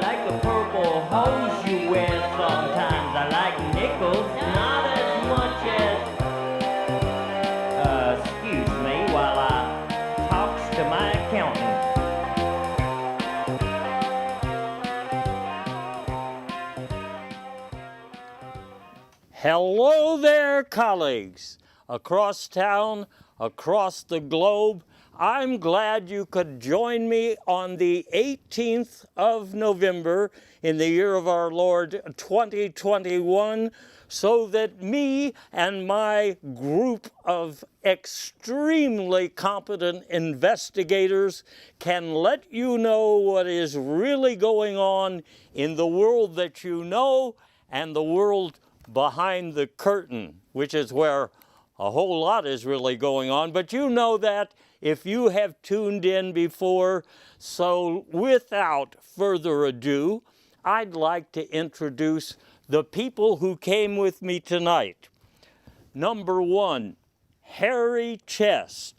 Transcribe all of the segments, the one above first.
like the purple hose you wear sometimes. I like nickels, not as much as, excuse me while I talks to my accountant. Hello there, colleagues. Across town, across the globe, I'm glad you could join me on the 18th of November in the year of our Lord 2021 so that me and my group of extremely competent investigators can let you know what is really going on in the world that you know and the world behind the curtain, which is where a whole lot is really going on, but you know that if you have tuned in before. So without further ado, I'd like to introduce the people who came with me tonight. Number one, Harry Chest.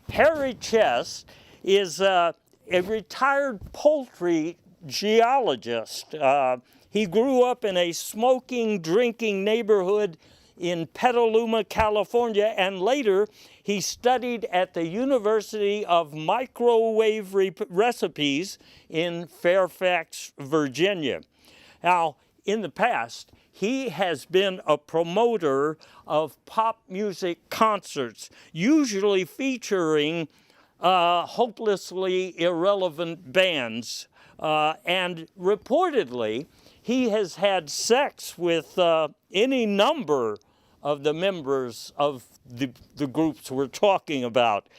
Harry Chest is a retired poultry geologist. He grew up in a smoking, drinking neighborhood in Petaluma, California, and later he studied at the University of Microwave Recipes in Fairfax, Virginia. Now, in the past, he has been a promoter of pop music concerts, usually featuring hopelessly irrelevant bands, and reportedly, he has had sex with any number of the members of the groups we're talking about.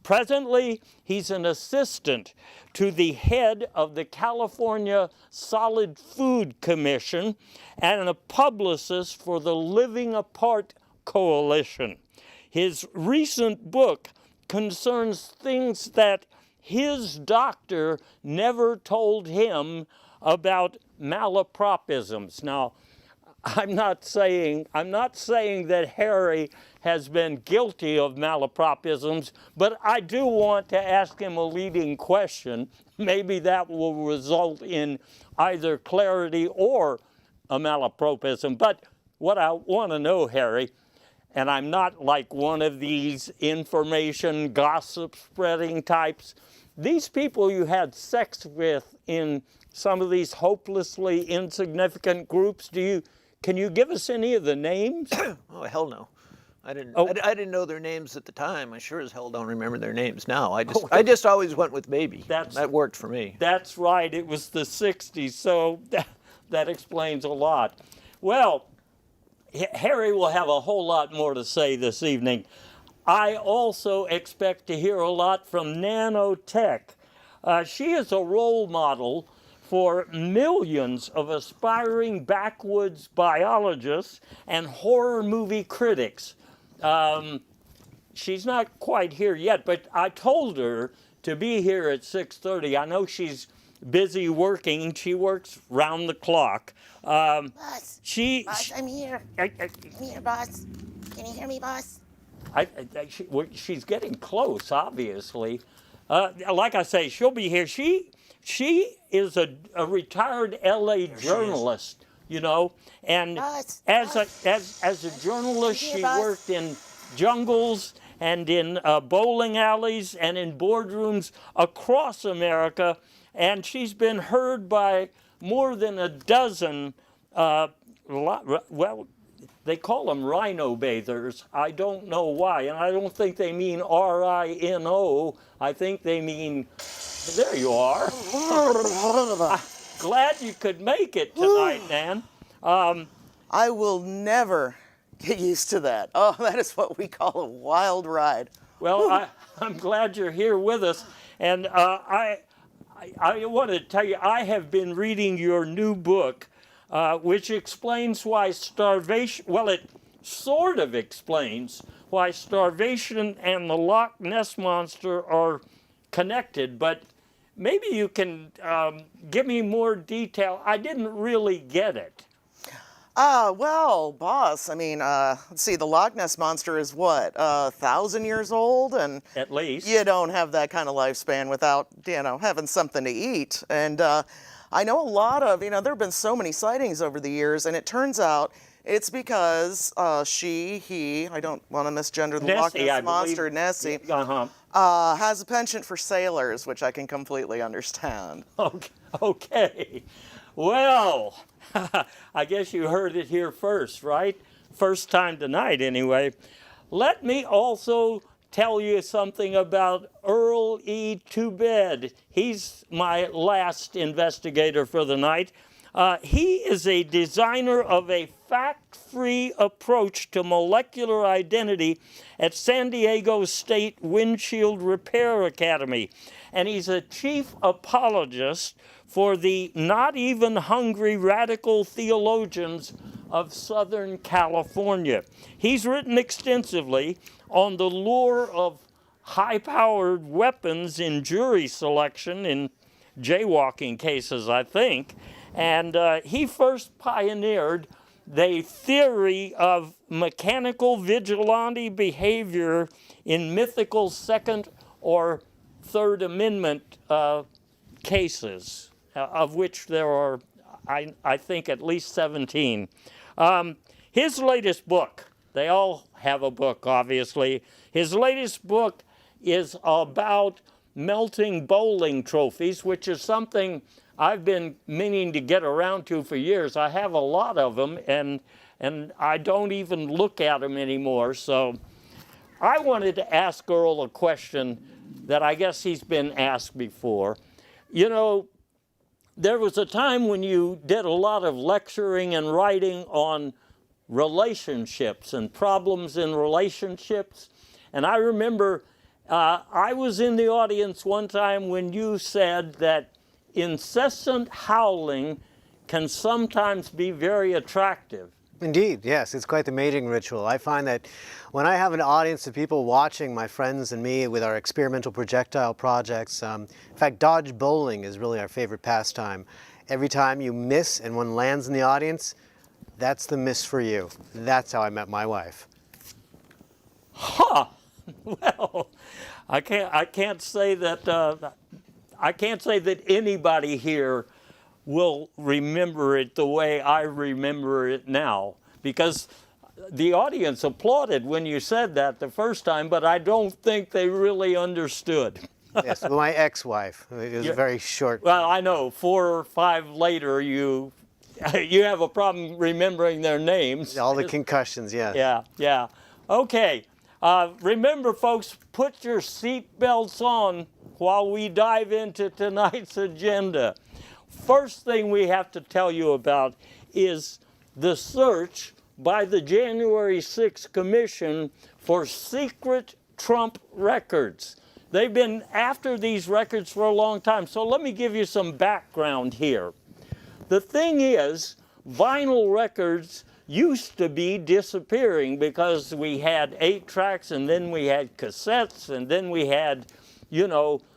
Presently, he's an assistant to the head of the California Solid Food Commission and a publicist for the Living Apart Coalition. His recent book concerns things that his doctor never told him about malapropisms. Now, I'm not saying that Harry has been guilty of malapropisms, but I do want to ask him a leading question. Maybe that will result in either clarity or a malapropism. But what I want to know, Harry, and I'm not like one of these information gossip spreading types, these people you had sex with in some of these hopelessly insignificant groups, can you give us any of the names? Oh, hell no. I didn't know their names at the time. I sure as hell don't remember their names now. I just always went with baby. That worked for me. That's right. It was the 60s, so that explains a lot. Well, Harry will have a whole lot more to say this evening. I also expect to hear a lot from nanotech. She is a role model for millions of aspiring backwoods biologists and horror movie critics. She's not quite here yet, but I told her to be here at 6:30. I know she's busy working. She works round the clock. Boss, I'm here. I'm here, boss. Can you hear me, boss? She's getting close, obviously. Like I say, she'll be here. She is a retired LA journalist, you know, and as a journalist, she worked in jungles and in bowling alleys and in boardrooms across America, and she's been heard by more than a dozen, well, they call them rhino bathers. I don't know why, and I don't think they mean R-I-N-O. I think they mean, there you are. Glad you could make it tonight, Nan. I will never get used to that. Oh, that is what we call a wild ride. Well, I'm glad you're here with us, and I want to tell you, I have been reading your new book, which explains why starvation, well, it sort of explains why starvation and the Loch Ness Monster are connected, but maybe you can give me more detail. I didn't really get it. Well, boss, I mean, let's see, the Loch Ness Monster is what, 1,000 years old? And At least. you don't have that kind of lifespan without, having something to eat. And I know a lot of, there have been so many sightings over the years, and it turns out it's because I don't want to misgender the Loch Nessie, Ness Monster, Nessie, Uh-huh. has a penchant for sailors, which I can completely understand. Okay. Well, I guess you heard it here first, right? First time tonight, anyway. Let me also tell you something about Earl E. Tobed. He's my last investigator for the night. He is a designer of a fact-free approach to molecular identity at San Diego State Windshield Repair Academy. And he's a chief apologist for the not even hungry radical theologians of Southern California. He's written extensively on the lure of high-powered weapons in jury selection in jaywalking cases, I think. And he first pioneered the theory of mechanical vigilante behavior in mythical Second or Third Amendment cases, of which there are, I think, at least 17. His latest book, they all have a book, obviously. His latest book is about melting bowling trophies, which is something I've been meaning to get around to for years. I have a lot of them, and I don't even look at them anymore. So I wanted to ask Earl a question that I guess he's been asked before. There was a time when you did a lot of lecturing and writing on relationships and problems in relationships. And I remember I was in the audience one time when you said that incessant howling can sometimes be very attractive. Indeed, yes, it's quite the mating ritual. I find that when I have an audience of people watching my friends and me with our experimental projectile projects, in fact, dodge bowling is really our favorite pastime. Every time you miss and one lands in the audience, that's the miss for you. That's how I met my wife. Huh. Well, I can't say that anybody here will remember it the way I remember it now, because the audience applauded when you said that the first time, but I don't think they really understood. Yes, well, my ex-wife. It was very short. Well, I know 4 or 5 later you have a problem remembering their names. All the concussions, yes. Yeah. Okay. Remember, folks, put your seatbelts on while we dive into tonight's agenda. First thing we have to tell you about is the search by the January 6th Commission for secret Trump records. They've been after these records for a long time, so let me give you some background here. The thing is, vinyl records used to be disappearing because we had 8-tracks, and then we had cassettes, and then we had,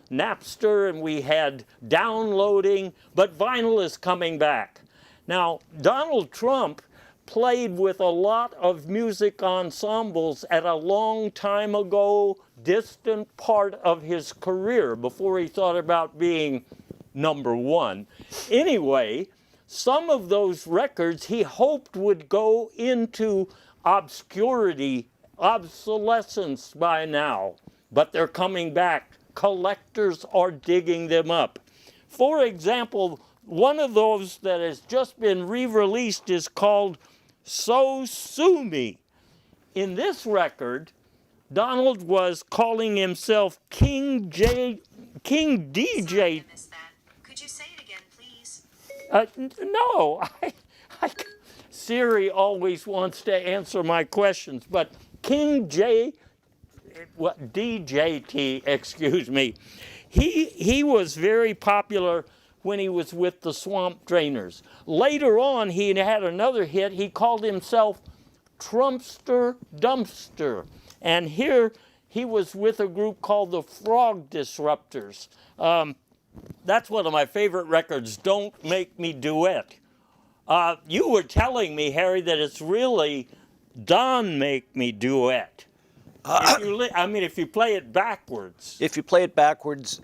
Napster, and we had downloading, but vinyl is coming back. Now, Donald Trump played with a lot of music ensembles at a long time ago, distant part of his career before he thought about being #1. Anyway, some of those records he hoped would go into obscurity, obsolescence by now, but they're coming back. Collectors are digging them up. For example, one of those that has just been re-released is called So Sue Me. In this record, Donald was calling himself King DJ. Sorry, I missed that. Could you say it again, please? No, Siri always wants to answer my questions, but DJT, excuse me. He was very popular when he was with the Swamp Drainers. Later on, he had another hit. He called himself Trumpster Dumpster. And here he was with a group called the Frog Disruptors. That's one of my favorite records, Don't Make Me Duet. You were telling me, Harry, that it's really Don Make Me Duet. If you play it backwards. If you play it backwards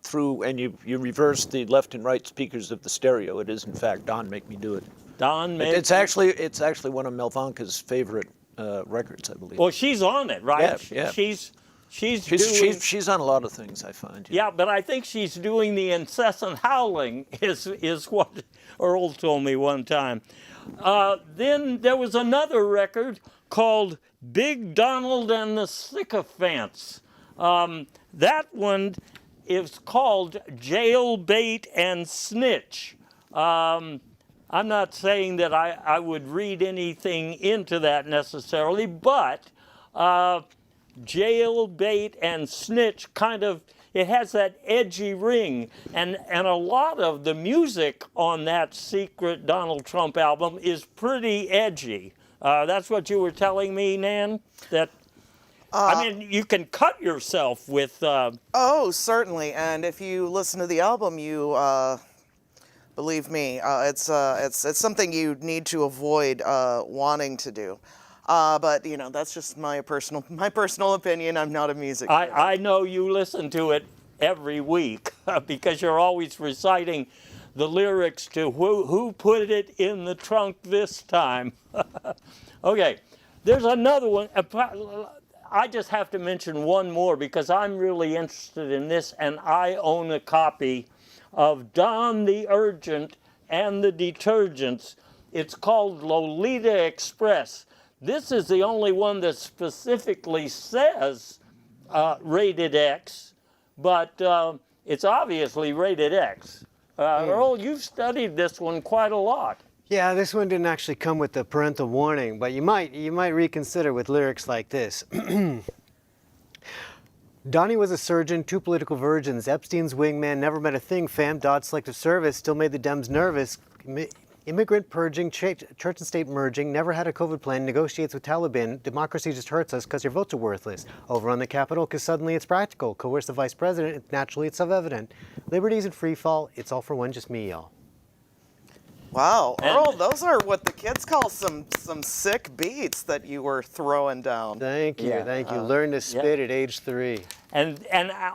through and you reverse the left and right speakers of the stereo, it is in fact Don Make Me Do It. It's actually one of Melvanka's favorite records, I believe. Well, she's on it, right? Yeah. She's on a lot of things, I find. Yeah, but I think she's doing the incessant howling is what Earl told me one time. Then there was another record called Big Donald and the Sycophants. That one is called Jailbait and Snitch. I'm not saying that I would read anything into that necessarily, but Jailbait and Snitch it has that edgy ring, and a lot of the music on that secret Donald Trump album is pretty edgy. That's what you were telling me, Nan? That you can cut yourself with... Oh, certainly, and if you listen to the album, you... believe me, it's something you need to avoid wanting to do. But that's just my personal opinion. I'm not a music critic. I know you listen to it every week because you're always reciting the lyrics to who put it in the trunk this time. Okay, there's another one. I just have to mention one more because I'm really interested in this, and I own a copy of Don the Urgent and the Detergents. It's called Lolita Express. This is the only one that specifically says rated X, but it's obviously rated X. Earl, you've studied this one quite a lot. Yeah, this one didn't actually come with the parental warning, but you might reconsider with lyrics like this. Donnie was a surgeon, 2 political virgins, Epstein's wingman, never met a thing, fam, dodged selective service, still made the Dems nervous, immigrant purging, church and state merging, never had a COVID plan, negotiates with Taliban, democracy just hurts us because your votes are worthless, overrun the Capitol because suddenly it's practical, coerce the vice president, naturally it's self-evident, liberties and free fall, it's all for one, just me, y'all. Wow, Earl, those are what the kids call some sick beats that you were throwing down. Thank you, thank you. Learned to spit at age 3. And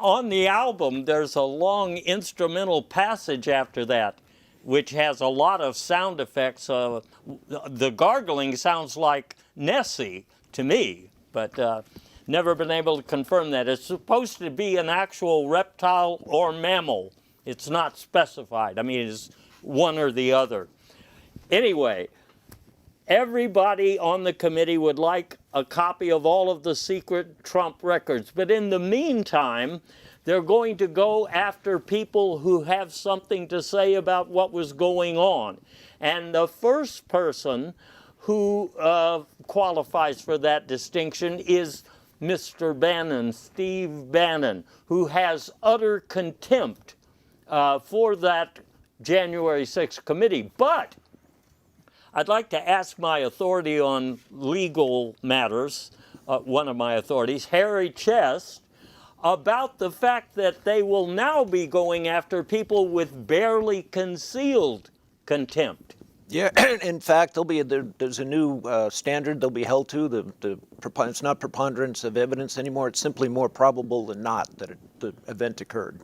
on the album, there's a long instrumental passage after that, which has a lot of sound effects. The gargling sounds like Nessie to me, but never been able to confirm that. It's supposed to be an actual reptile or mammal. It's not specified. I mean, it's one or the other. Anyway, everybody on the committee would like a copy of all of the secret Trump records. But in the meantime, they're going to go after people who have something to say about what was going on. And the first person who qualifies for that distinction is Mr. Bannon, Steve Bannon, who has utter contempt for that January 6th committee. But I'd like to ask my authority on legal matters, one of my authorities, Harry Chest, about the fact that they will now be going after people with barely concealed contempt. Yeah, in fact, there's a new standard they'll be held to. It's not preponderance of evidence anymore. It's simply more probable than not that the event occurred.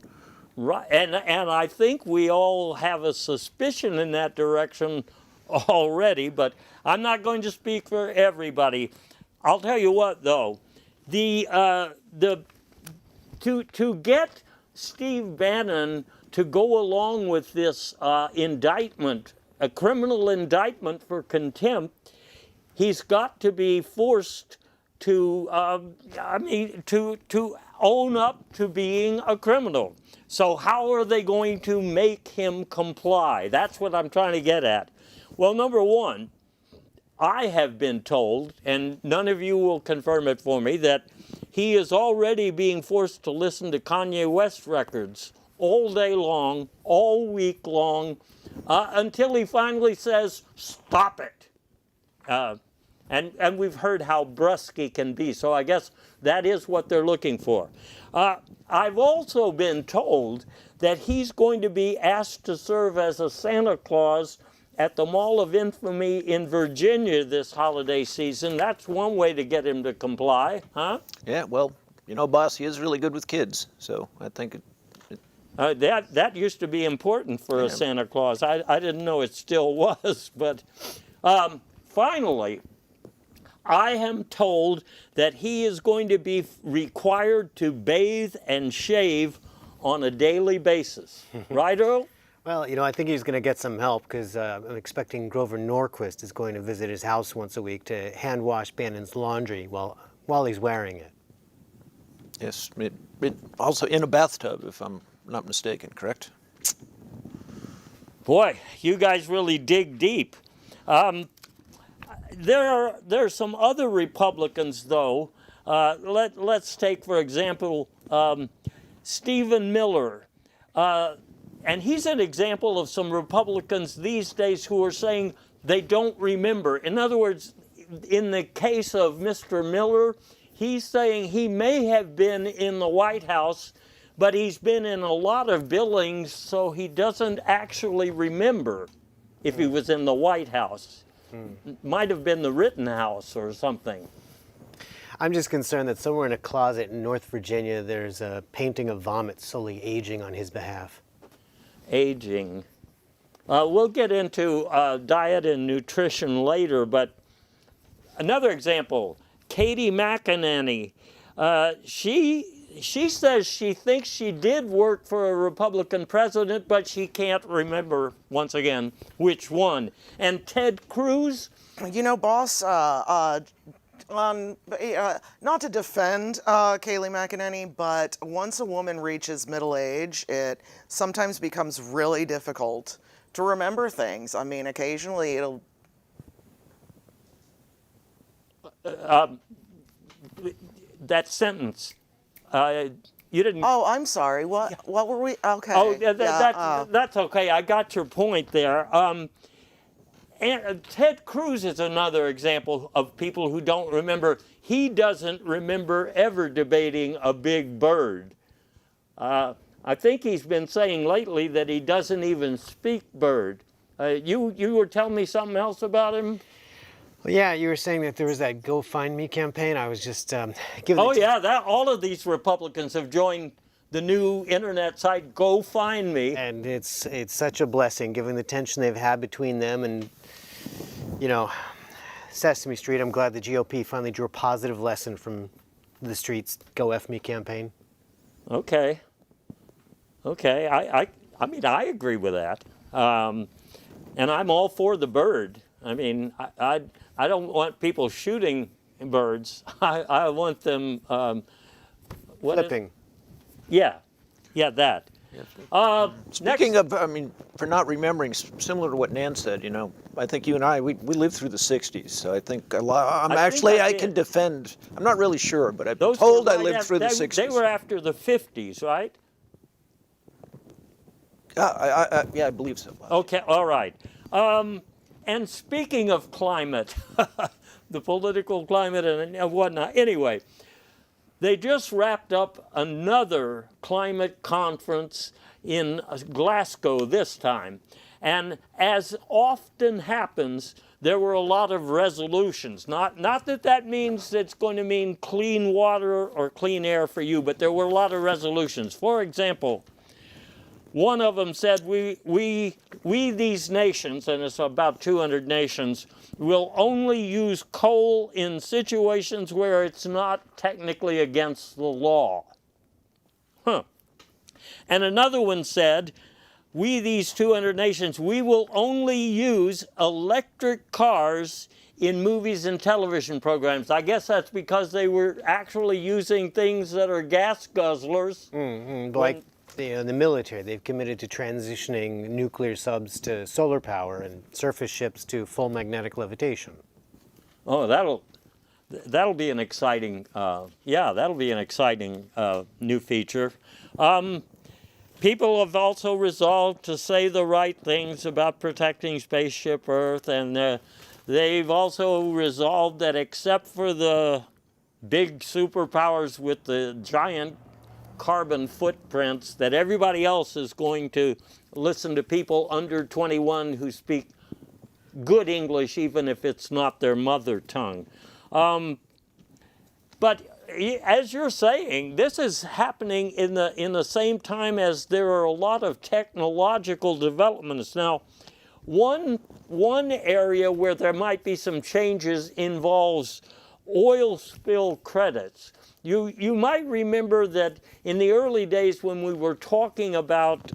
Right, and I think we all have a suspicion in that direction already, but I'm not going to speak for everybody. I'll tell you what, though, to get Steve Bannon to go along with this indictment, a criminal indictment for contempt, he's got to be forced to own up to being a criminal. So how are they going to make him comply? That's what I'm trying to get at. Well, number one, I have been told, and none of you will confirm it for me, that he is already being forced to listen to Kanye West records all day long, all week long, until he finally says, stop it. And we've heard how brusque he can be, so I guess that is what they're looking for. I've also been told that he's going to be asked to serve as a Santa Claus at the Mall of Infamy in Virginia this holiday season. That's one way to get him to comply, huh? Yeah, well, you know, boss, he is really good with kids, so I think that used to be important for a Santa Claus. I didn't know it still was, but finally, I am told that he is going to be required to bathe and shave on a daily basis. Right, Earl? Well, you know, I think he's going to get some help because I'm expecting Grover Norquist is going to visit his house once a week to hand wash Bannon's laundry while he's wearing it. yes, it also in a bathtub, if I'm not mistaken, correct? Boy, you guys really dig deep. There are some other Republicans, though. Let's take, for example, Stephen Miller. And he's an example of some Republicans these days who are saying they don't remember. In other words, in the case of Mr. Miller, he's saying he may have been in the White House, but he's been in a lot of billings, so he doesn't actually remember if he was in the White House. Might have been the Rittenhouse or something. I'm just concerned that somewhere in a closet in North Virginia, there's a painting of vomit slowly aging on his behalf. Aging. We'll get into diet and nutrition later, but another example, Katie McEnany. She says she thinks she did work for a Republican president, but she can't remember, once again, which one. And Ted Cruz? You know, boss, not to defend Kayleigh McEnany, but once a woman reaches middle age, it sometimes becomes really difficult to remember things. I mean, occasionally it'll... That sentence. You didn't... Oh, I'm sorry. What were we... Okay. Oh, that's okay. I got your point there. And Ted Cruz is another example of people who don't remember. He doesn't remember ever debating a big bird. I think he's been saying lately that he doesn't even speak bird. You were telling me something else about him? Well, yeah, you were saying that there was that Go Find Me campaign. I was just giving... Oh, yeah, all of these Republicans have joined the new internet site Go Find Me. And it's such a blessing, given the tension they've had between them and, you know, Sesame Street. I'm glad the GOP finally drew a positive lesson from the street's Go F Me campaign. Okay. I mean, I agree with that. And I'm all for the bird. I mean, I don't want people shooting birds. I want them... Flipping. Yeah, that. Speaking of, I mean, for not remembering, similar to what Nan said, you know, I think you and I, we lived through the 60s, so I think I can defend, I'm not really sure, but I've been told I lived through the 60s. They were after the 50s, right? Yeah, I believe so. Okay, all right. And speaking of climate, the political climate and whatnot, anyway, they just wrapped up another climate conference in Glasgow this time. And as often happens, there were a lot of resolutions. Not that means it's going to mean clean water or clean air for you, but there were a lot of resolutions. For example, one of them said, we these nations, and it's about 200 nations, will only use coal in situations where it's not technically against the law. And another one said, we, these 200 nations, we will only use electric cars in movies and television programs. I guess that's because they were actually using things that are gas guzzlers. Like the military, they've committed to transitioning nuclear subs to solar power and surface ships to full magnetic levitation. Oh, that'll be an exciting, new feature. People have also resolved to say the right things about protecting Spaceship Earth, and they've also resolved that except for the big superpowers with the giant carbon footprints, that everybody else is going to listen to people under 21 who speak good English, even if it's not their mother tongue. But as you're saying, this is happening in the same time as there are a lot of technological developments. Now, one area where there might be some changes involves oil spill credits. You might remember that in the early days when we were talking about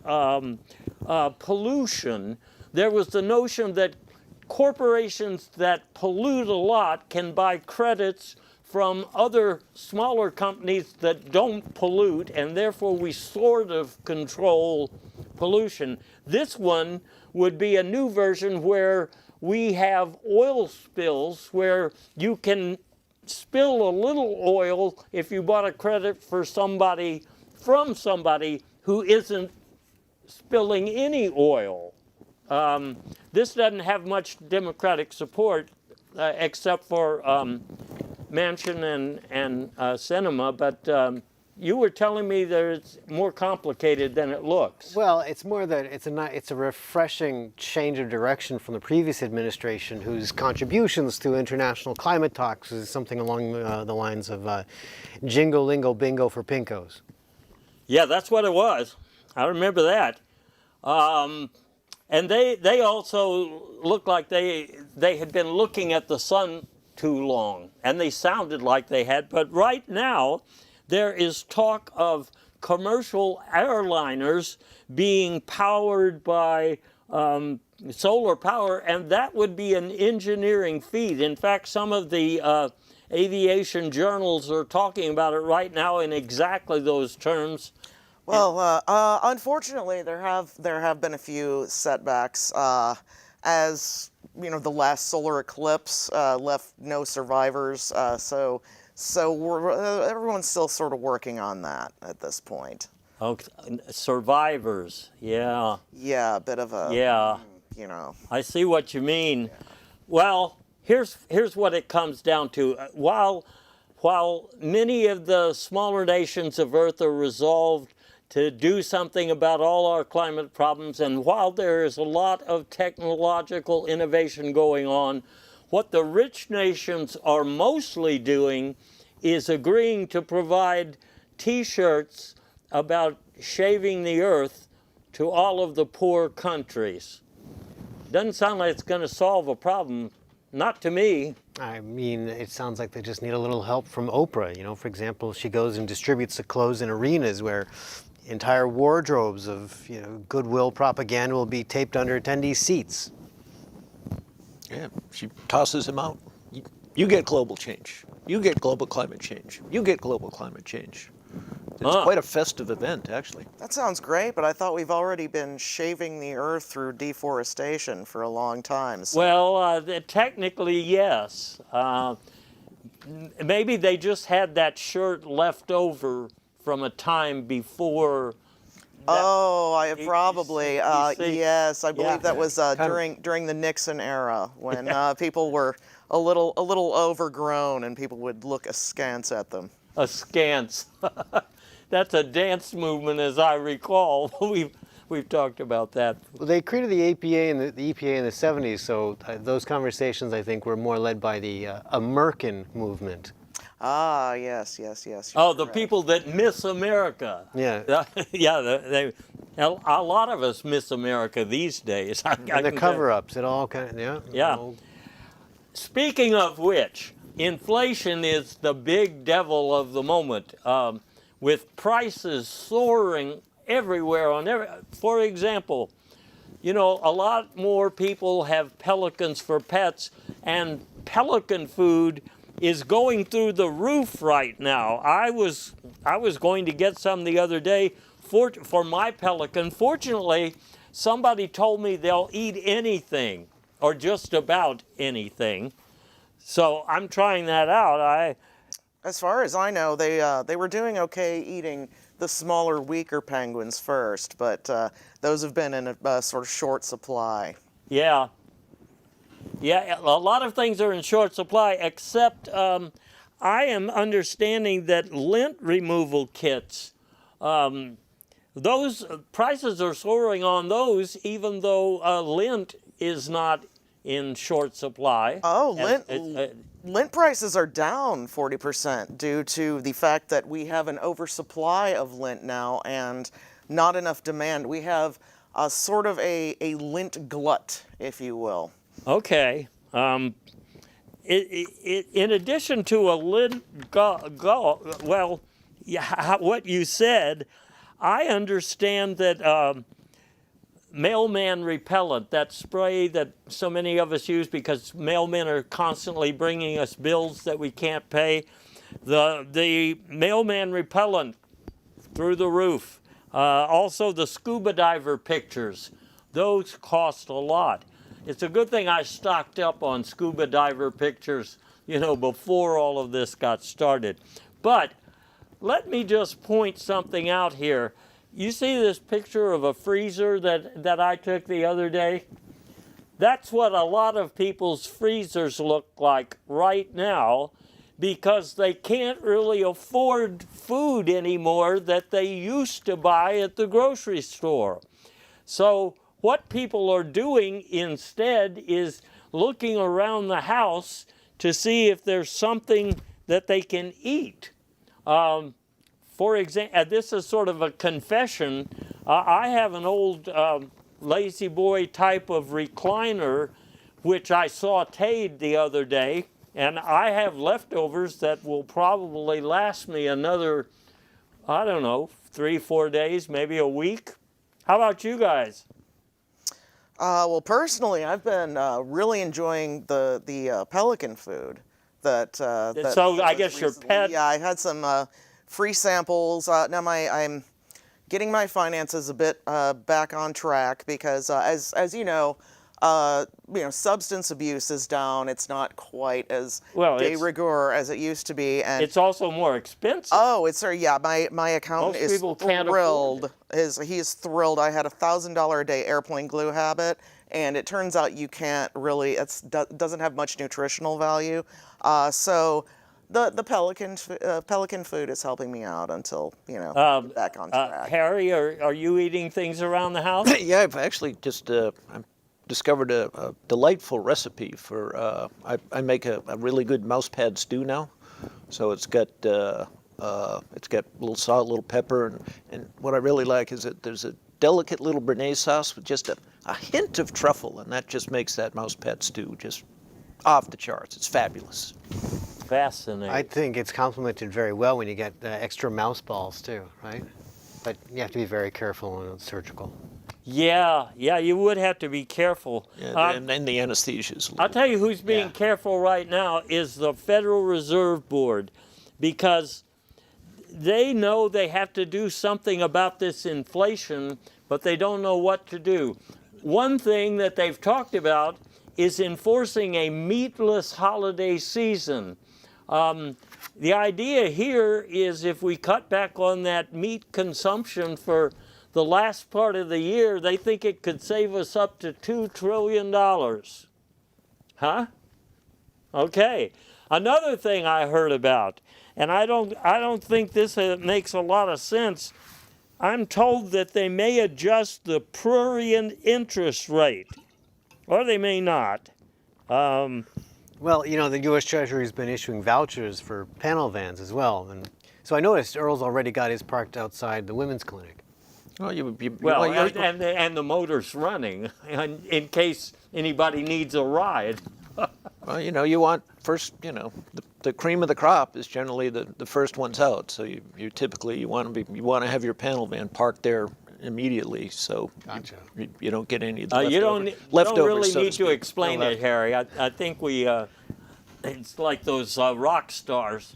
pollution, there was the notion that corporations that pollute a lot can buy credits from other smaller companies that don't pollute, and therefore we sort of control pollution. This one would be a new version where we have oil spills where you can spill a little oil if you bought a credit for somebody from somebody who isn't spilling any oil. This doesn't have much Democratic support except for Manchin and Sinema, but you were telling me that it's more complicated than it looks. Well, it's more that it's a refreshing change of direction from the previous administration, whose contributions to international climate talks is something along the lines of jingo, lingo, bingo for pinkos. Yeah, that's what it was. I remember that. And they also looked like they had been looking at the sun too long, and they sounded like they had. But right now, there is talk of commercial airliners being powered by solar power, and that would be an engineering feat. In fact, some of the aviation journals are talking about it right now in exactly those terms. Well, unfortunately, there have been a few setbacks. As you know, the last solar eclipse left no survivors. So everyone's still sort of working on that at this point. Oh, survivors, yeah. Yeah, a bit of a, yeah. You know. I see what you mean. Yeah. Well, here's what it comes down to. While many of the smaller nations of Earth are resolved to do something about all our climate problems, and while there is a lot of technological innovation going on, what the rich nations are mostly doing is agreeing to provide T-shirts about shaving the earth to all of the poor countries. Doesn't sound like it's going to solve a problem. Not to me. I mean, it sounds like they just need a little help from Oprah. You know, for example, she goes and distributes the clothes in arenas where entire wardrobes of, you know, goodwill propaganda will be taped under attendees' seats. Yeah, she tosses them out. You get global change. You get global climate change. You get global climate change. It's quite a festive event, actually. That sounds great, but I thought we've already been shaving the earth through deforestation for a long time. So. Well, technically, yes. Maybe they just had that shirt left over from a time before. I probably. Yes, I believe that was during the Nixon era when people were a little overgrown and people would look askance at them. Askance. That's a dance movement, as I recall. We've talked about that. Well, they created the EPA and the EPA in the 70s, so those conversations, I think, were more led by the American movement. Ah, yes. Oh, the people that miss America. Yeah. Yeah, a lot of us miss America these days. And the cover-ups, it all kind of, Yeah. Speaking of which, inflation is the big devil of the moment, with prices soaring everywhere. For example, you know, a lot more people have pelicans for pets, and pelican food is going through the roof right now. I was going to get some the other day for my pelican. Fortunately, somebody told me they'll eat anything, or just about anything. So I'm trying that out. As far as I know, they were doing okay eating the smaller, weaker penguins first, but those have been in a sort of short supply. Yeah. Yeah, a lot of things are in short supply, except I am understanding that lint removal kits, those prices are soaring on those, even though lint is not in short supply. Oh, lint prices are down 40% due to the fact that we have an oversupply of lint now and not enough demand. We have a sort of a lint glut, if you will. Okay. In addition to a lint well, yeah, what you said, I understand that mailman repellent, that spray that so many of us use because mailmen are constantly bringing us bills that we can't pay, the mailman repellent through the roof. Also the scuba diver pictures, those cost a lot. It's a good thing I stocked up on scuba diver pictures, you know, before all of this got started. But let me just point something out here. You see this picture of a freezer that I took the other day? That's what a lot of people's freezers look like right now because they can't really afford food anymore that they used to buy at the grocery store. So what people are doing instead is looking around the house to see if there's something that they can eat. For example, this is sort of a confession. I have an old lazy boy type of recliner which I sauteed the other day, and I have leftovers that will probably last me another, I don't know, 3-4 days, maybe a week. How about you guys? Well, personally, I've been really enjoying the pelican food that. So I guess your pet. Yeah, I had some free samples. Now I'm getting my finances a bit back on track because, as you know, substance abuse is down. It's not quite as de rigueur as it used to be, and it's also more expensive. Oh, it's yeah. My accountant is thrilled. He's thrilled. I had a $1,000 a day airplane glue habit, and it turns out you can't really. It doesn't have much nutritional value. So the pelican food is helping me out until back on track. Harry, are you eating things around the house? Yeah, I've actually just discovered a delightful recipe for. I make a really good mouse pad stew now, so it's got a little salt, a little pepper, and what I really like is that there's a delicate little béarnaise sauce with just a hint of truffle, and that just makes that mouse pad stew just off the charts. It's fabulous. Fascinating. I think it's complemented very well when you get extra mouse balls too, right? But you have to be very careful when it's surgical. Yeah, you would have to be careful. Yeah, and then the anesthesia is. I'll tell you who's being careful right now is the Federal Reserve Board, because they know they have to do something about this inflation, but they don't know what to do. One thing that they've talked about is enforcing a meatless holiday season. The idea here is if we cut back on that meat consumption for the last part of the year, they think it could save us up to $2 trillion. Huh? Okay. Another thing I heard about, and I don't think this makes a lot of sense. I'm told that they may adjust the prurient interest rate, or they may not. Well, the U.S. Treasury's been issuing vouchers for panel vans as well, and so I noticed Earl's already got his parked outside the women's clinic. Well, and the motor's running in case anybody needs a ride. Well, you want first, the cream of the crop is generally the first ones out. So you typically want to have your panel van parked there immediately, so gotcha. you don't get any of the you don't really so need to explain it, Harry. I think it's like those rock stars.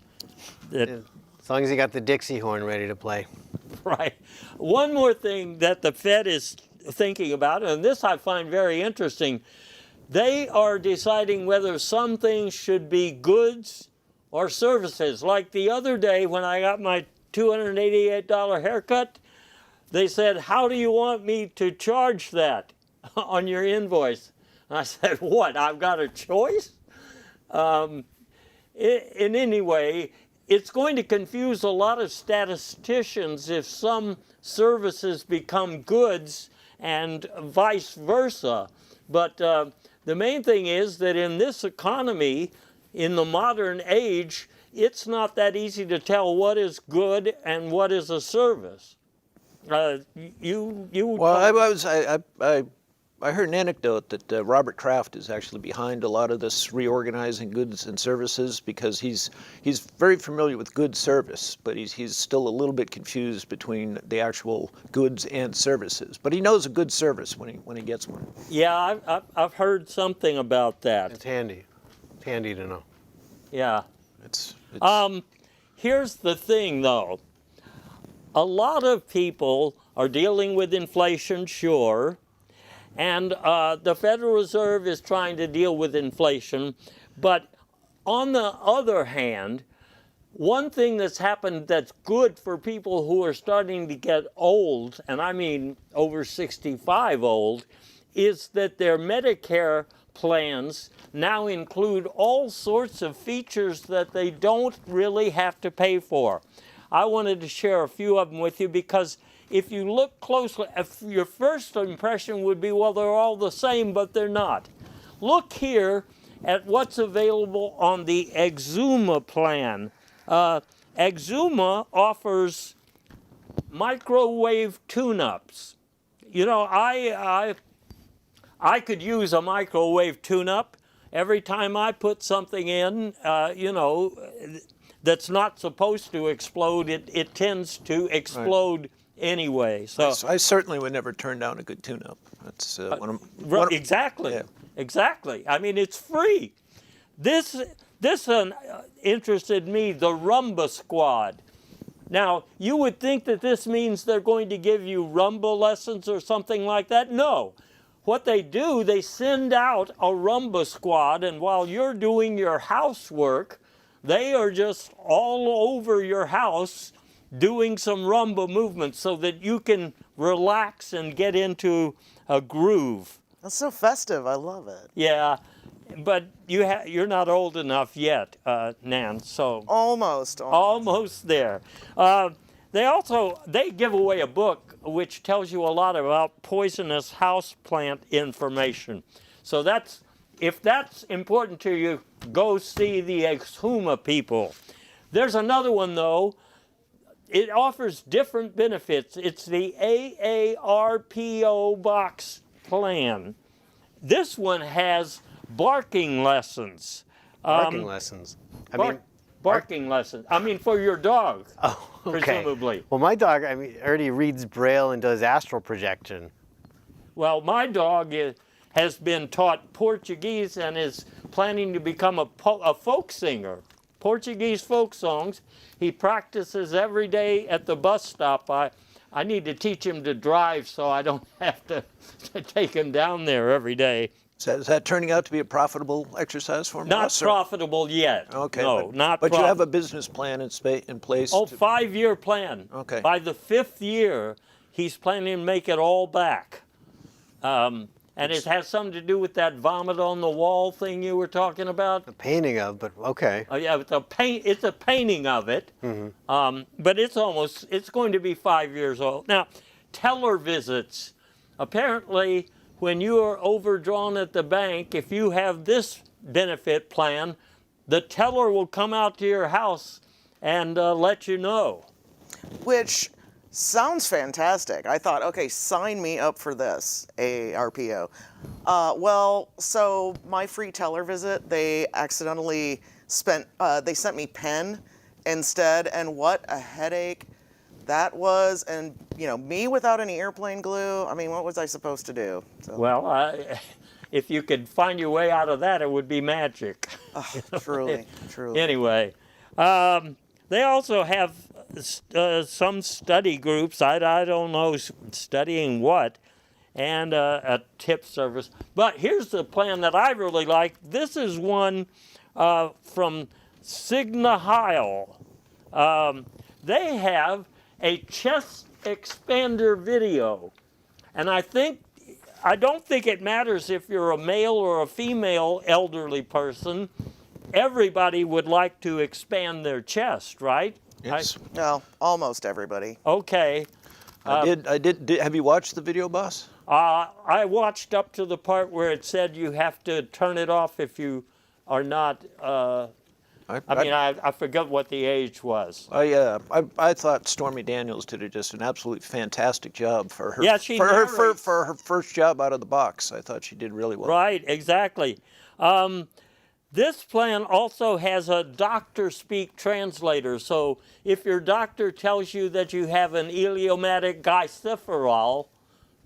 As long as you got the Dixie horn ready to play. Right. One more thing that the Fed is thinking about, and this I find very interesting, they are deciding whether some things should be goods or services. Like the other day when I got my $288 haircut, they said, "How do you want me to charge that on your invoice?" And I said, "What? I've got a choice?" In any way, it's going to confuse a lot of statisticians if some services become goods and vice versa. But the main thing is that in this economy, in the modern age, it's not that easy to tell what is good and what is a service. Well, I heard an anecdote that Robert Kraft is actually behind a lot of this reorganizing goods and services because he's very familiar with good service, but he's still a little bit confused between the actual goods and services. But he knows a good service when he gets one. Yeah, I've heard something about that. It's handy. It's handy to know. Yeah. It's Here's the thing, though. A lot of people are dealing with inflation, sure, and the Federal Reserve is trying to deal with inflation. But on the other hand, one thing that's happened that's good for people who are starting to get old, and I mean over 65 old, is that their Medicare plans now include all sorts of features that they don't really have to pay for. I wanted to share a few of them with you because if you look closely, your first impression would be, well, they're all the same, but they're not. Look here at what's available on the Exuma plan. Exuma offers microwave tune-ups. You know, I could use a microwave tune-up. Every time I put something in, you know, that's not supposed to explode, it tends to explode anyway. So I certainly would never turn down a good tune-up. That's exactly, yeah. Exactly. I mean, it's free. This interested me, the Rumba Squad. Now, you would think that this means they're going to give you rumba lessons or something like that. No. What they do, they send out a rumba squad, and while you're doing your housework, they are just all over your house doing some rumba movements so that you can relax and get into a groove. That's so festive. I love it. Yeah, but you're not old enough yet, Nan, so... Almost there. They give away a book which tells you a lot about poisonous houseplant information. So if that's important to you, go see the Exuma people. There's another one, though. It offers different benefits. It's the AARPO box plan. This one has barking lessons. Barking lessons? Barking lessons. I mean, for your dog, okay. Presumably. Well, my dog, I mean, already reads Braille and does astral projection. Well, my dog has been taught Portuguese and is planning to become a folk singer. Portuguese folk songs. He practices every day at the bus stop. I need to teach him to drive so I don't have to take him down there every day. Is that turning out to be a profitable exercise for him? Not profitable yet. Okay. No, but you have a business plan in place? Oh, 5-year plan. Okay. By the 5th year, he's planning to make it all back. And it has something to do with that vomit on the wall thing you were talking about. A painting of, but okay. Oh yeah, it's a painting of it. Mm-hmm. But it's going to be 5 years old. Now, teller visits. Apparently, when you are overdrawn at the bank, if you have this benefit plan, the teller will come out to your house and let you know. Which sounds fantastic. I thought, okay, sign me up for this, AARPO. Well, so my free teller visit, they accidentally they sent me pen instead, and what a headache that was. And, you know, me without any airplane glue, I mean, what was I supposed to do? So. Well, if you could find your way out of that, it would be magic. Truly. Anyway, they also have some study groups, I don't know studying what, and a tip service. But here's the plan that I really like. This is one from Cigna Heil. They have a chest expander video. And I don't think it matters if you're a male or a female elderly person. Everybody would like to expand their chest, right? Yes. Well, almost everybody. Okay. I did. Have you watched the video, boss? I watched up to the part where it said you have to turn it off if you are not. I forgot what the age was. I thought Stormy Daniels did just an absolutely fantastic job for her. Yeah, for her first job out of the box. I thought she did really well. Right, exactly. This plan also has a doctor speak translator. So if your doctor tells you that you have an ileomatic glycephalol,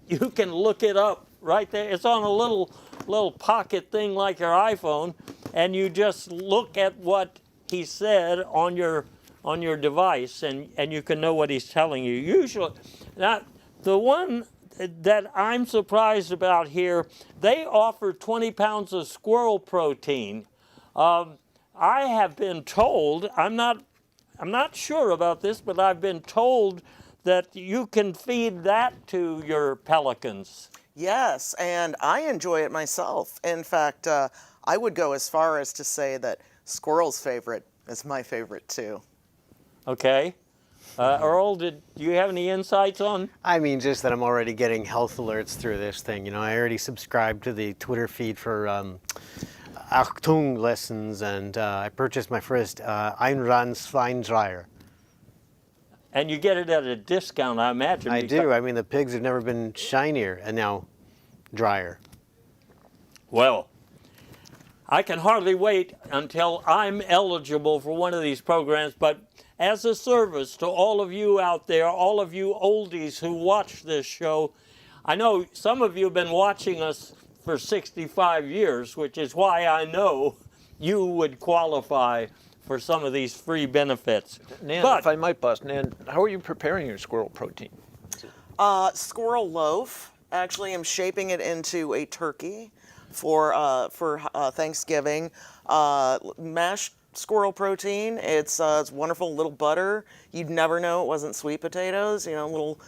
you can look it up right there. It's on a little pocket thing like your iPhone, and you just look at what he said on your device, and you can know what he's telling you. Usually, now the one that I'm surprised about here, they offer 20 pounds of squirrel protein. I have been told, I'm not sure about this, but I've been told that you can feed that to your pelicans. Yes, and I enjoy it myself. In fact, I would go as far as to say that squirrel's favorite is my favorite too. Okay. Earl, do you have any insights on? I mean, just that I'm already getting health alerts through this thing. You know, I already subscribed to the Twitter feed for Achtung lessons, and I purchased my first Einrad dryer. And you get it at a discount, I imagine. I do. I mean, the pigs have never been shinier, and now drier. Well, I can hardly wait until I'm eligible for one of these programs, but as a service to all of you out there, all of you oldies who watch this show, I know some of you have been watching us for 65 years, which is why I know you would qualify for some of these free benefits. Nan, if I might bust, Nan, how are you preparing your squirrel protein? Squirrel loaf. Actually, I'm shaping it into a turkey for Thanksgiving. Mashed squirrel protein. It's wonderful. Little butter. You'd never know it wasn't sweet potatoes. You know, little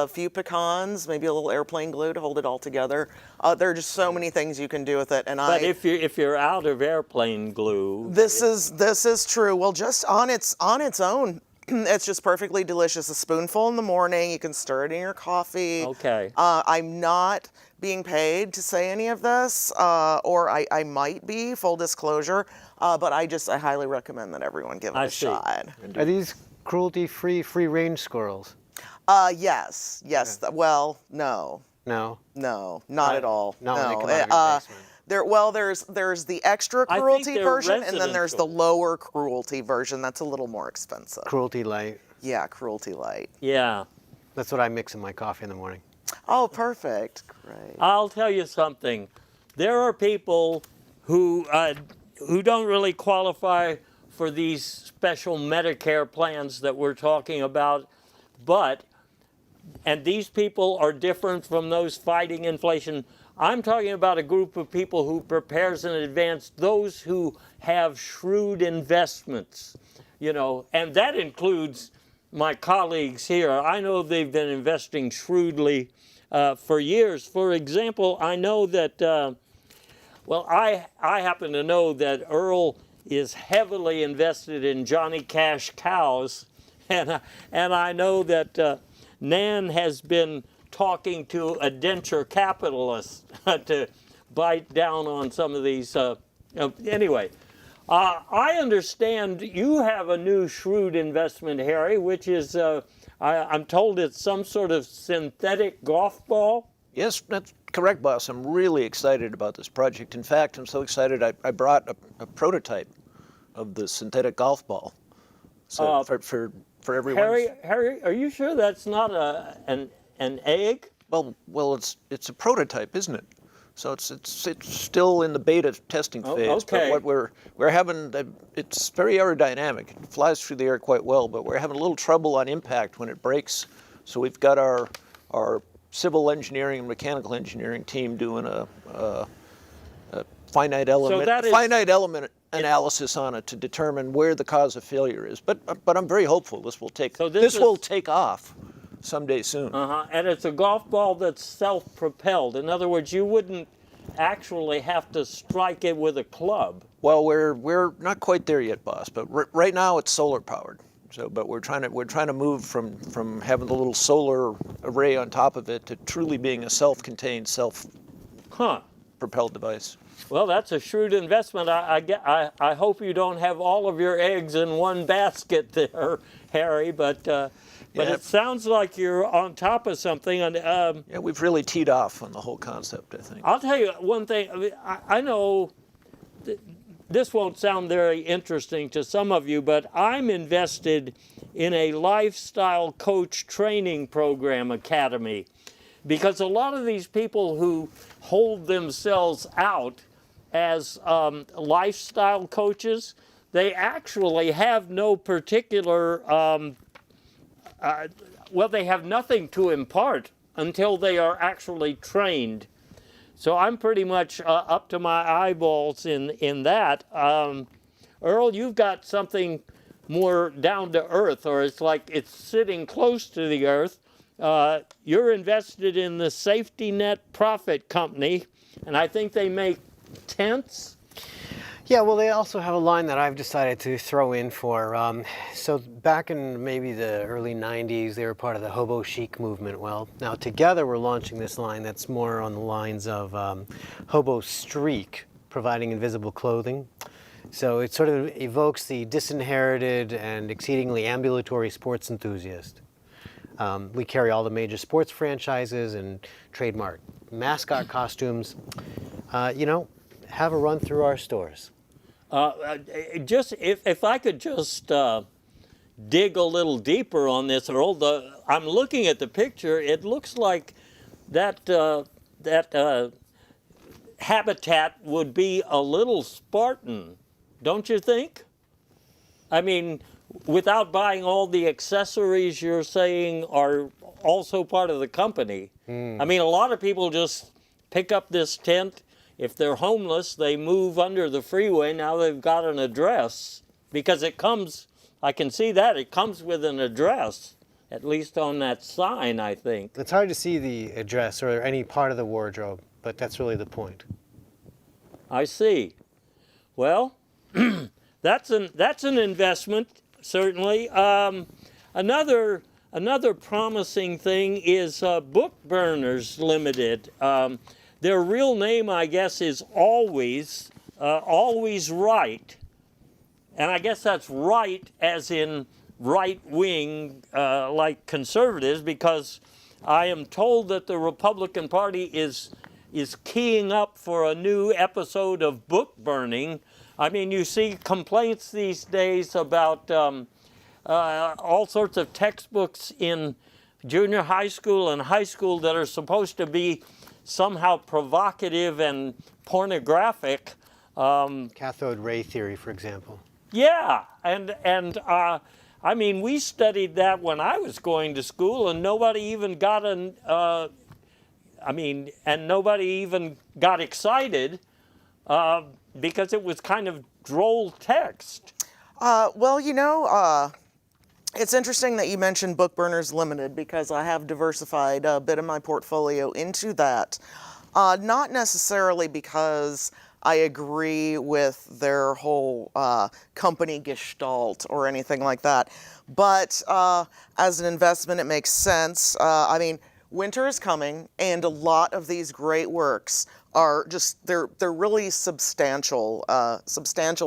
few pecans, maybe a little airplane glue to hold it all together. There are just so many things you can do with it. But if you're out of airplane glue, this is true. Well, just on its own, it's just perfectly delicious. A spoonful in the morning, you can stir it in your coffee. Okay. I'm not being paid to say any of this, or I might be, full disclosure, but I highly recommend that everyone give it a shot. Are these cruelty-free, free-range squirrels? Yes. Well, no. No? No, not at all. Not no. when they come out of your basement. There's the extra cruelty version, and then there's the lower cruelty version. That's a little more expensive. Cruelty light. Yeah, cruelty light. Yeah. That's what I mix in my coffee in the morning. Oh, perfect. Great. I'll tell you something. There are people who don't really qualify for these special Medicare plans that we're talking about, and these people are different from those fighting inflation. I'm talking about a group of people who prepares in advance, those who have shrewd investments, you know, and that includes my colleagues here. I know they've been investing shrewdly for years. For example, I know that, I happen to know that Earl is heavily invested in Johnny Cash cows, and I know that Nan has been talking to a denture capitalist to bite down on some of these. Anyway, I understand you have a new shrewd investment, Harry, which is, I'm told it's some sort of synthetic golf ball. Yes, that's correct, boss. I'm really excited about this project. In fact, I'm so excited I brought a prototype of the synthetic golf ball. So for everyone. Harry, are you sure that's not an egg? Well, it's a prototype, isn't it? So it's still in the beta testing phase. Okay. But what we're having, it's very aerodynamic. It flies through the air quite well, but we're having a little trouble on impact when it breaks. So we've got our civil engineering and mechanical engineering team doing a finite element analysis on it to determine where the cause of failure is. But I'm very hopeful this will take will take off someday soon. And it's a golf ball that's self-propelled. In other words, you wouldn't actually have to strike it with a club. Well, we're not quite there yet, boss. But right now it's solar powered. So, but we're trying to move from having the little solar array on top of it to truly being a self-contained, self-propelled device. Well, that's a shrewd investment. I hope you don't have all of your eggs in one basket there, Harry, but it sounds like you're on top of something. And yeah, we've really teed off on the whole concept, I think. I'll tell you one thing. I know this won't sound very interesting to some of you, but I'm invested in a lifestyle coach training program academy, because a lot of these people who hold themselves out as lifestyle coaches, they actually have no particular, they have nothing to impart until they are actually trained. So I'm pretty much up to my eyeballs in that. Earl, you've got something more down to earth, or it's like it's sitting close to the earth. You're invested in the Safety Net Profit Company, and I think they make tents. Yeah, well, they also have a line that I've decided to throw in for. So back in maybe the early 90s, they were part of the hobo chic movement. Well, now together we're launching this line that's more on the lines of hobo streak, providing invisible clothing. So it sort of evokes the disinherited and exceedingly ambulatory sports enthusiast. We carry all the major sports franchises and trademark mascot costumes. Have a run through our stores. Just if I could just dig a little deeper on this, Earl. I'm looking at the picture. It looks like that habitat would be a little Spartan, don't you think? I mean, without buying all the accessories you're saying are also part of the company. I mean, a lot of people just pick up this tent. If they're homeless, they move under the freeway. Now they've got an address, because it comes, I can see that, it comes with an address, at least on that sign, I think. It's hard to see the address or any part of the wardrobe, but that's really the point. I see. Well, that's an investment, certainly. Another promising thing is Book Burners Limited. Their real name, I guess, is Always Right. And I guess that's right as in right-wing, like conservatives, because I am told that the Republican Party is keying up for a new episode of book burning. I mean, you see complaints these days about all sorts of textbooks in junior high school and high school that are supposed to be somehow provocative and pornographic. Cathode ray theory, for example. Yeah, and I mean, we studied that when I was going to school, and nobody even got nobody even got excited because it was kind of droll text. It's interesting that you mentioned Book Burners Limited, because I have diversified a bit of my portfolio into that. Not necessarily because I agree with their whole company gestalt or anything like that, but as an investment, it makes sense. I mean, winter is coming, and a lot of these great works are just, they're really substantial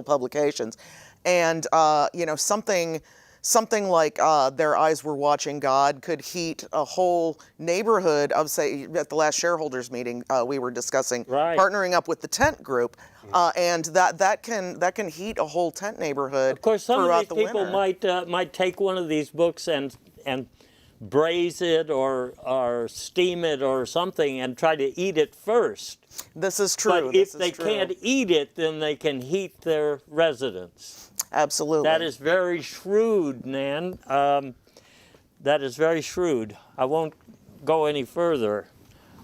publications. And, something like Their Eyes Were Watching God could heat a whole neighborhood of, say, at the last shareholders meeting we were discussing, partnering up with the tent group, and that can heat a whole tent neighborhood. Of course, some of these the people might take one of these books and braise it or steam it or something and try to eat it first. This is true. But if they can't eat it, then they can heat their residence. Absolutely. That is very shrewd, Nan. That is very shrewd. I won't go any further.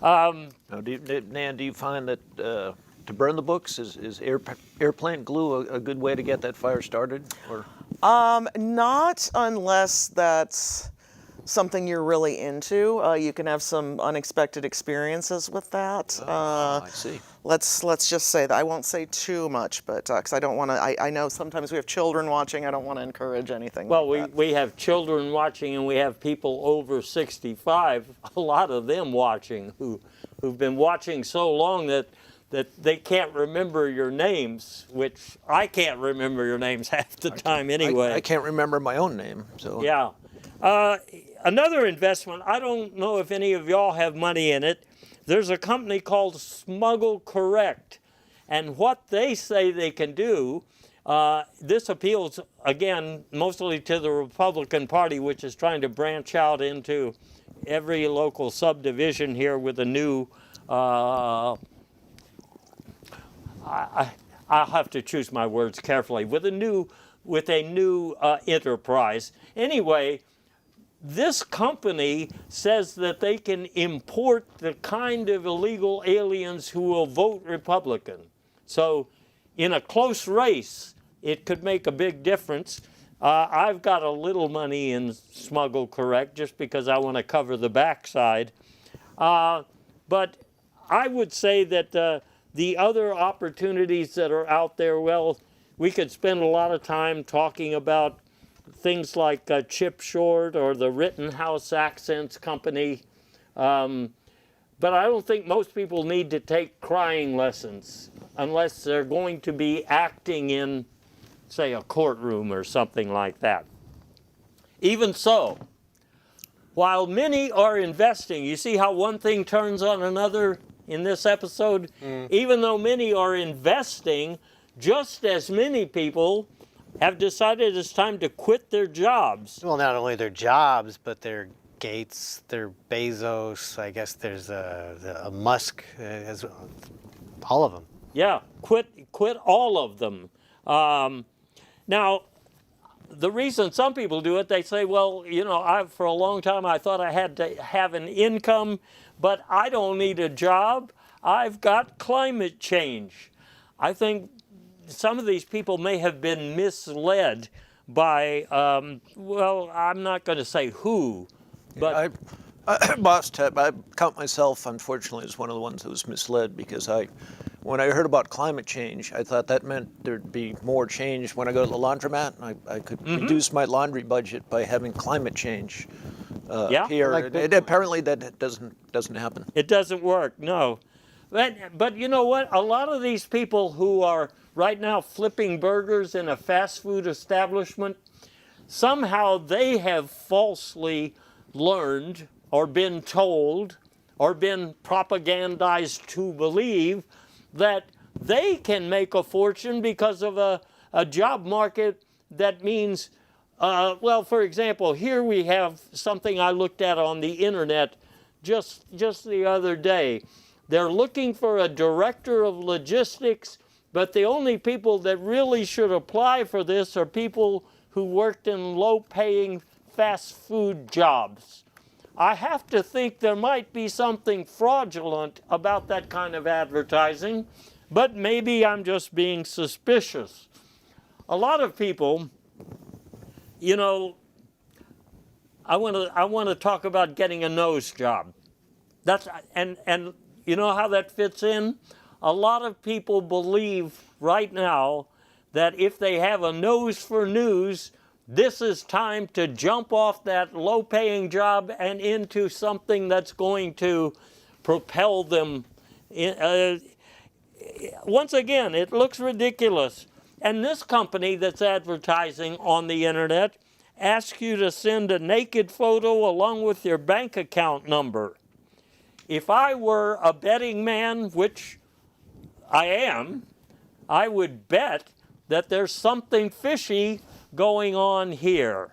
Now, Nan, do you find that to burn the books, is air plant glue a good way to get that fire started? Or? Not unless that's something you're really into, you can have some unexpected experiences with that. I see. Let's just say that. I won't say too much, but because I don't want to. I know sometimes we have children watching. I don't want to encourage anything. Well, like that. we have children watching, and we have people over 65. A lot of them watching who've been watching so long that they can't remember your names, which I can't remember your names half the time anyway. I can't remember my own name. So Yeah. Another investment, I don't know if any of y'all have money in it. There's a company called Smuggle Correct. And what they say they can do, this appeals, again, mostly to the Republican Party, which is trying to branch out into every local subdivision here with a new, I'll have to choose my words carefully, with a new enterprise. Anyway, this company says that they can import the kind of illegal aliens who will vote Republican. So in a close race, it could make a big difference. I've got a little money in Smuggle Correct just because I want to cover the backside. But I would say that the other opportunities that are out there, well, we could spend a lot of time talking about things like Chip Short or the Rittenhouse Accents Company. But I don't think most people need to take crying lessons unless they're going to be acting in, say, a courtroom or something like that. Even so, while many are investing, you see how one thing turns on another in this episode? Even though many are investing, just as many people have decided it's time to quit their jobs. Well, not only their jobs, but their Gates, their Bezos, I guess there's a Musk, all of them. Yeah, quit all of them. Now, the reason some people do it, they say, well, you know, for a long time I thought I had to have an income, but I don't need a job. I've got climate change. I think some of these people may have been misled by, well, I'm not going to say who, but... I count myself, unfortunately, as one of the ones that was misled because when I heard about climate change, I thought that meant there'd be more change when I go to the laundromat. I could reduce my laundry budget by having climate change here. Like Apparently that doesn't happen. It doesn't work, no. But you know what? A lot of these people who are right now flipping burgers in a fast food establishment, somehow they have falsely learned or been told or been propagandized to believe that they can make a fortune because of a job market that means, well, for example, here we have something I looked at on the internet just the other day. They're looking for a director of logistics, but the only people that really should apply for this are people who worked in low-paying fast food jobs. I have to think there might be something fraudulent about that kind of advertising, but maybe I'm just being suspicious. A lot of people, you know, I want to talk about getting a nose job. And you know how that fits in? A lot of people believe right now that if they have a nose for news, this is time to jump off that low-paying job and into something that's going to propel them. Once again, it looks ridiculous. And this company that's advertising on the internet asks you to send a naked photo along with your bank account number. If I were a betting man, which I am, I would bet that there's something fishy going on here.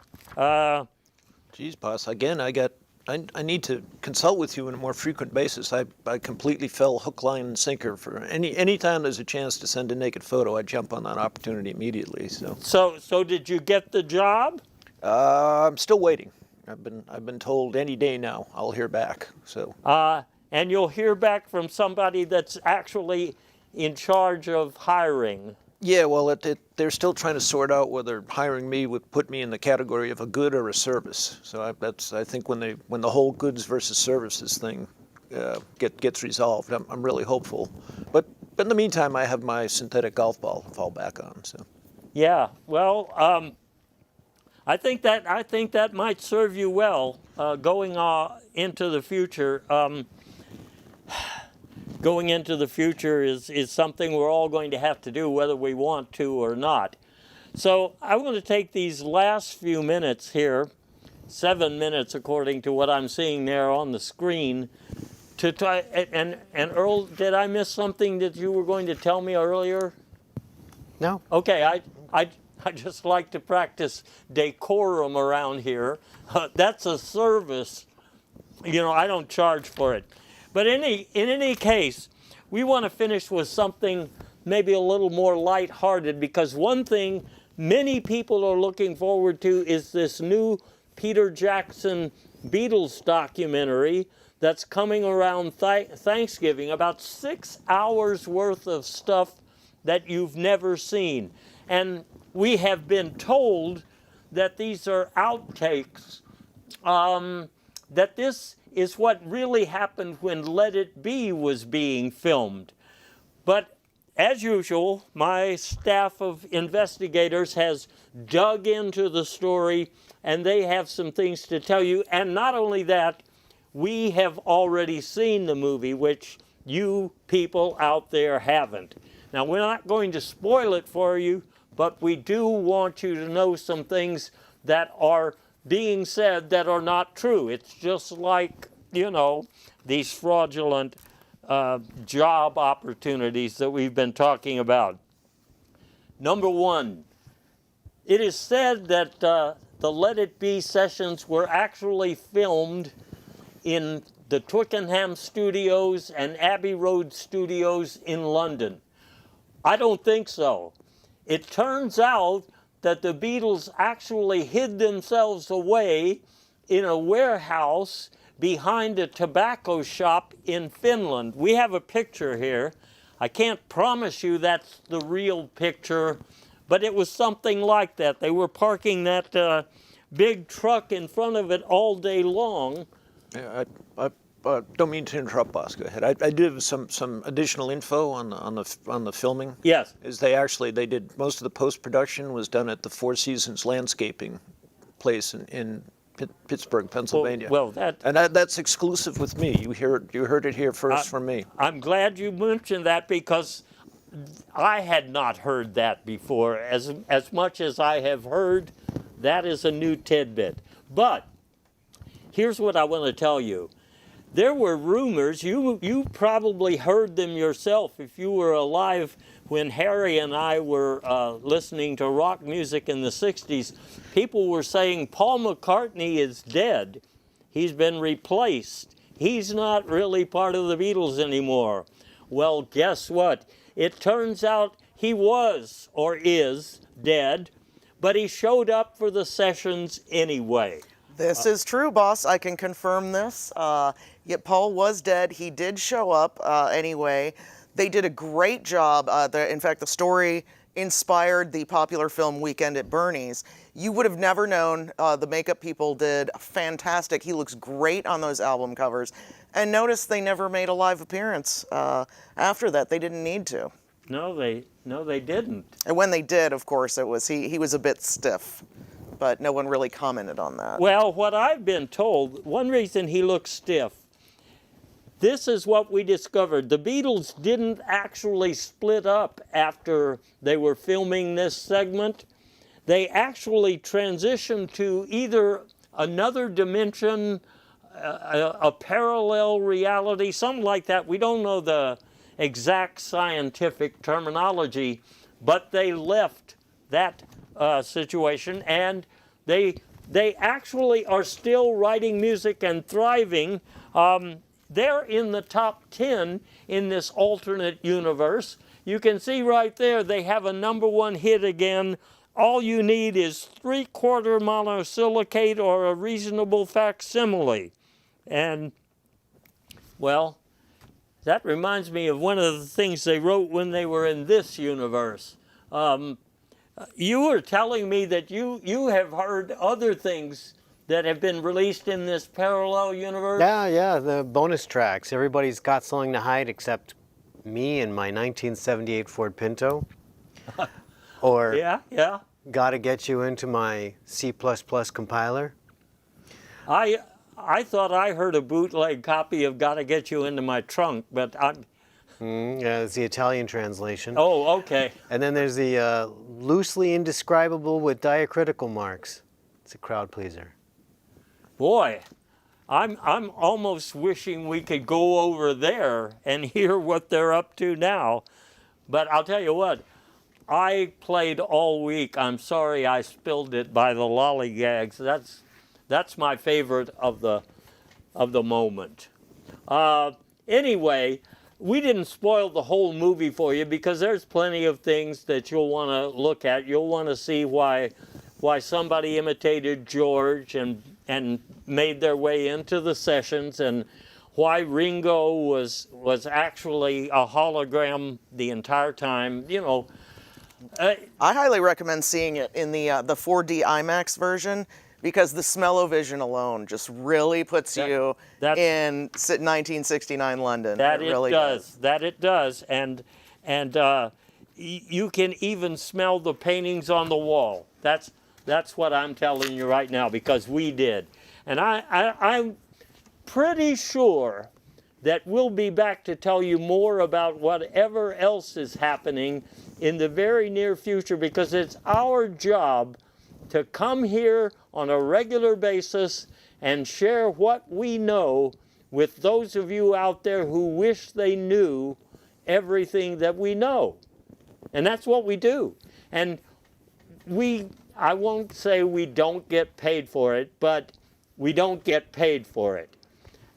Geez, boss, again, I need to consult with you on a more frequent basis. I completely fell hook, line, and sinker for any time there's a chance to send a naked photo, I jump on that opportunity immediately. So did you get the job? I'm still waiting. I've been told any day now I'll hear back. So. And you'll hear back from somebody that's actually in charge of hiring. Yeah, well, they're still trying to sort out whether hiring me would put me in the category of a good or a service. So I think when the whole goods versus services thing gets resolved, I'm really hopeful. But in the meantime, I have my synthetic golf ball to fall back on. So. Yeah, well, I think that might serve you well going into the future. Going into the future is something we're all going to have to do whether we want to or not. So I'm going to take these last few minutes here, 7 minutes according to what I'm seeing there on the screen, to try, and Earl, did I miss something that you were going to tell me earlier? No. Okay, I just like to practice decorum around here. That's a service. You know, I don't charge for it. But in any case, we want to finish with something maybe a little more lighthearted, because one thing many people are looking forward to is this new Peter Jackson Beatles documentary that's coming around Thanksgiving, about 6 hours worth of stuff that you've never seen. And we have been told that these are outtakes, that this is what really happened when Let It Be was being filmed. But as usual, my staff of investigators has dug into the story, and they have some things to tell you. And not only that, we have already seen the movie, which you people out there haven't. Now, we're not going to spoil it for you, but we do want you to know some things that are being said that are not true. It's just like, you know, these fraudulent job opportunities that we've been talking about. Number one, it is said that the Let It Be sessions were actually filmed in the Twickenham Studios and Abbey Road Studios in London. I don't think so. It turns out that the Beatles actually hid themselves away in a warehouse behind a tobacco shop in Finland. We have a picture here. I can't promise you that's the real picture, but it was something like that. They were parking that big truck in front of it all day long. Yeah, I don't mean to interrupt, boss. Go ahead. I do have some additional info on the filming. Yes. Is they did most of the post-production was done at the Four Seasons Landscaping place in Pittsburgh, Pennsylvania. Well, that's exclusive with me. You heard it here first from me. I'm glad you mentioned that, because I had not heard that before. As much as I have heard, that is a new tidbit. But here's what I want to tell you. There were rumors, you probably heard them yourself if you were alive when Harry and I were listening to rock music in the 60s. People were saying Paul McCartney is dead. He's been replaced. He's not really part of the Beatles anymore. Well, guess what? It turns out he was, or is, dead, but he showed up for the sessions anyway. This is true, boss. I can confirm this. Yet Paul was dead. He did show up anyway. They did a great job. In fact, the story inspired the popular film Weekend at Bernie's. You would have never known. The makeup people did fantastic. He looks great on those album covers. And notice they never made a live appearance after that. They didn't need to. No, they didn't. And when they did, of course, it was he was a bit stiff. But no one really commented on that. Well, what I've been told, one reason he looks stiff, this is what we discovered. The Beatles didn't actually split up after they were filming this segment. They actually transitioned to either another dimension, a parallel reality, something like that. We don't know the exact scientific terminology, but they left that situation, and they actually are still writing music and thriving. They're in the top 10 in this alternate universe. You can see right there they have a #1 hit again. All you need is 3/4 monosilicate or a reasonable facsimile. And, well, that reminds me of one of the things they wrote when they were in this universe. You were telling me that you have heard other things that have been released in this parallel universe? Yeah, the bonus tracks. Everybody's got something to hide except me and my 1978 Ford Pinto. Or Yeah. Gotta Get You Into My C++ compiler. I thought I heard a bootleg copy of Gotta Get You Into My Trunk, but I'm... Yeah, it's the Italian translation. Oh, okay. And then there's the Loosely Indescribable with Diacritical Marks. It's a crowd pleaser. Boy, I'm almost wishing we could go over there and hear what they're up to now. But I'll tell you what, I played all week. I'm sorry I spilled it by the lollygags. That's my favorite of the moment. Anyway, we didn't spoil the whole movie for you because there's plenty of things that you'll want to look at. You'll want to see why somebody imitated George and made their way into the sessions, and why Ringo was actually a hologram the entire time. You know. I highly recommend seeing it in the 4D IMAX version, because the smell-o-vision alone just really puts you in 1969 London. That it really does. That it does. And you can even smell the paintings on the wall. That's what I'm telling you right now, because we did. And I'm pretty sure that we'll be back to tell you more about whatever else is happening in the very near future, because it's our job to come here on a regular basis and share what we know with those of you out there who wish they knew everything that we know. And that's what we do. And I won't say we don't get paid for it, but we don't get paid for it.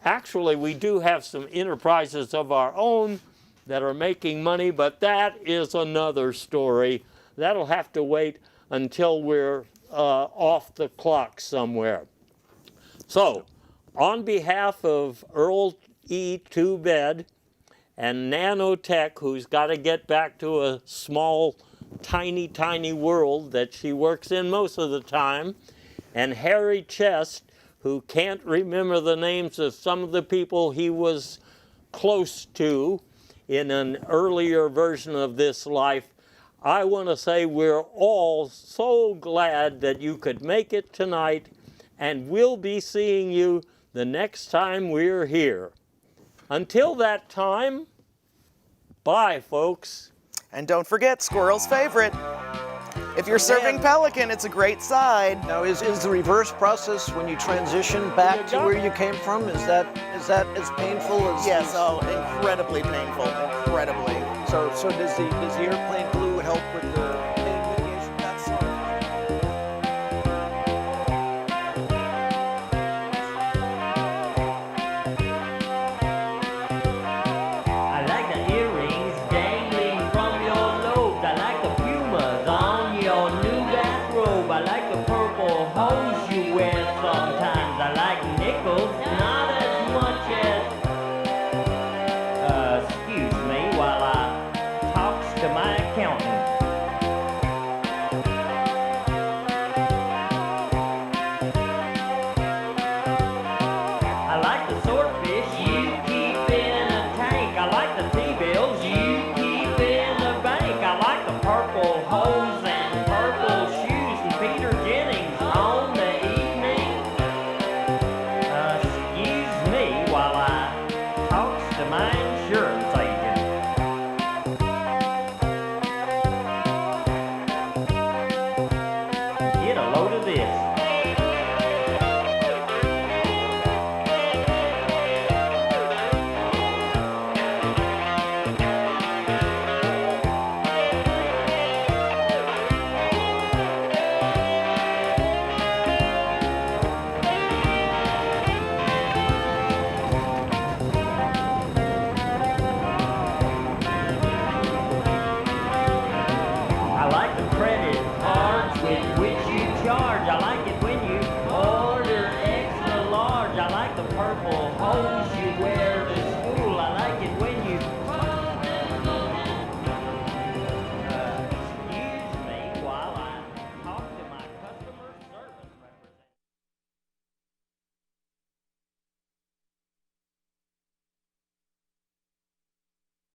Actually, we do have some enterprises of our own that are making money, but that is another story. That'll have to wait until we're off the clock somewhere. So, on behalf of Earl E. Two Bed and Nanotech, who's got to get back to a small, tiny world that she works in most of the time, and Harry Chest, who can't remember the names of some of the people he was close to in an earlier version of this life, I want to say we're all so glad that you could make it tonight, and we'll be seeing you the next time we're here. Until that time, bye, folks. And don't forget, Squirrel's favorite. If you're serving pelican, it's a great side. Now, is the reverse process when you transition back to where you came from? Is that as painful as? Yes, incredibly painful, incredibly. So does the airplane glue help with the?